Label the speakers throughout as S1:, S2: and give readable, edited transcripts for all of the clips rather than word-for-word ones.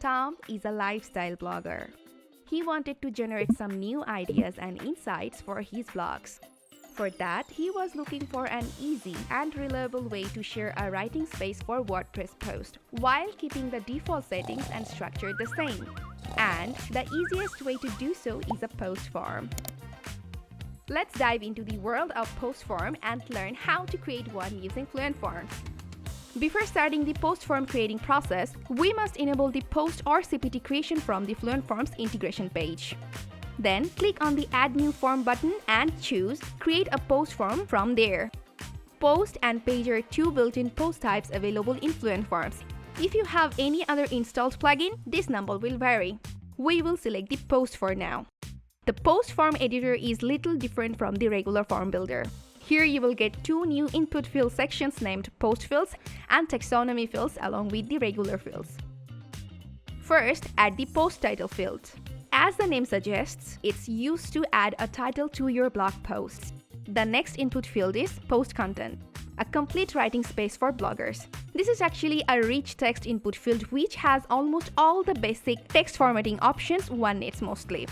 S1: Tom is a lifestyle blogger. He wanted to generate some new ideas and insights for his blogs. For that, he was looking for an easy and reliable way to share a writing space for WordPress posts while keeping the default settings and structure the same. And the easiest way to do so is a post form. Let's dive into the world of post form and learn how to create one using Fluent Forms. Before starting the post form creating process, we must enable the post or CPT creation from the Fluent Forms integration page. Then click on the Add New Form button and choose Create a Post Form from there. Post and Page are two built-in post types available in Fluent Forms. If you have any other installed plugin, this number will vary. We will select the Post for now. The Post Form editor is little different from the regular form builder. Here you will get two new input field sections named Post fields and Taxonomy fields along with the regular fields. First, add the Post title field. As the name suggests, it's used to add a title to your blog posts. The next input field is Post Content, a complete writing space for bloggers. This is actually a rich text input field which has almost all the basic text formatting options one needs mostly.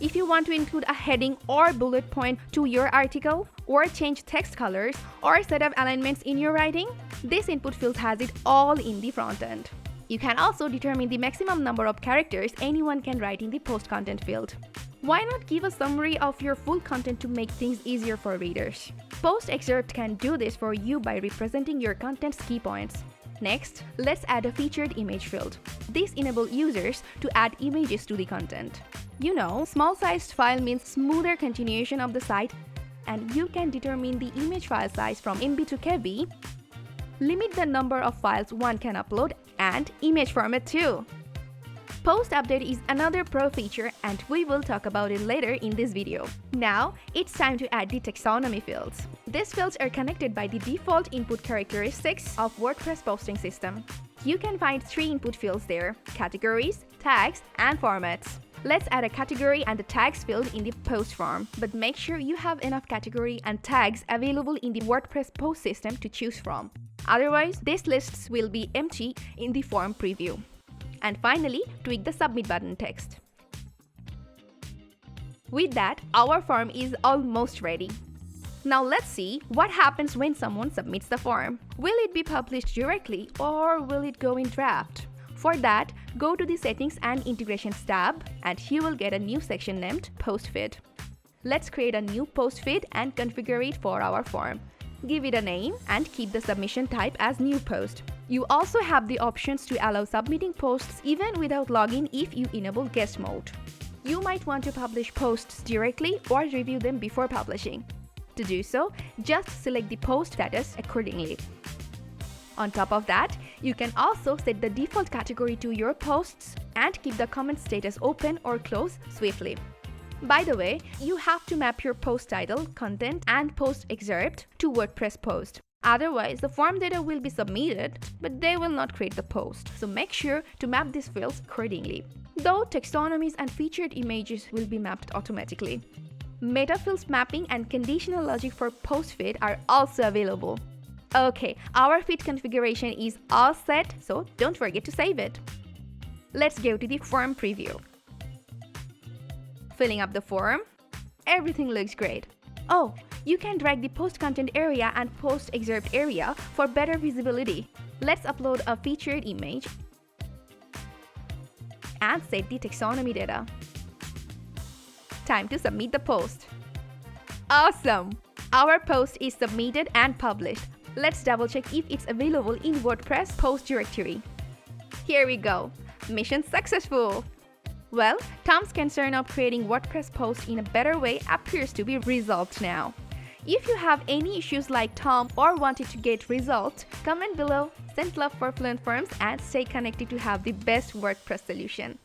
S1: If you want to include a heading or bullet point to your article, or change text colors, or set up alignments in your writing, this input field has it all in the front end. You can also determine the maximum number of characters anyone can write in the post content field. Why not give a summary of your full content to make things easier for readers? Post excerpt can do this for you by representing your content's key points. Next, let's add a featured image field. This enables users to add images to the content. You know, small-sized file means smoother continuation of the site, and you can determine the image file size from MB to KB, limit the number of files one can upload, and image format too. Post update is another pro feature and we will talk about it later in this video. Now, it's time to add the taxonomy fields. These fields are connected by the default input characteristics of WordPress posting system. You can find three input fields there: categories, tags, and formats. Let's add a category and the tags field in the post form, but make sure you have enough category and tags available in the WordPress post system to choose from. Otherwise, these lists will be empty in the form preview. And finally, tweak the submit button text. With that, our form is almost ready. Now let's see what happens when someone submits the form. Will it be published directly or will it go in draft? For that, go to the Settings and Integrations tab and you will get a new section named Post Feed. Let's create a new post feed and configure it for our form. Give it a name and keep the submission type as New Post. You also have the options to allow submitting posts even without login if you enable guest mode. You might want to publish posts directly or review them before publishing. To do so, just select the post status accordingly. On top of that, you can also set the default category to your posts and keep the comment status open or close swiftly. By the way, you have to map your post title, content, and post excerpt to WordPress post. Otherwise, the form data will be submitted, but they will not create the post. So make sure to map these fields accordingly. Though taxonomies and featured images will be mapped automatically. Meta fields mapping and conditional logic for post feed are also available. Okay, our feed configuration is all set, so don't forget to save it. Let's go to the form preview. Filling up the form, everything looks great. Oh, you can drag the post content area and post excerpt area for better visibility. Let's upload a featured image and set the taxonomy data. Time to submit the post. Awesome! Our post is submitted and published. Let's double check if it's available in WordPress post directory. Here we go. Mission successful! Well, Tom's concern of creating WordPress posts in a better way appears to be resolved now. If you have any issues like Tom or wanted to get results, comment below, send love for Fluent Forms and stay connected to have the best WordPress solution.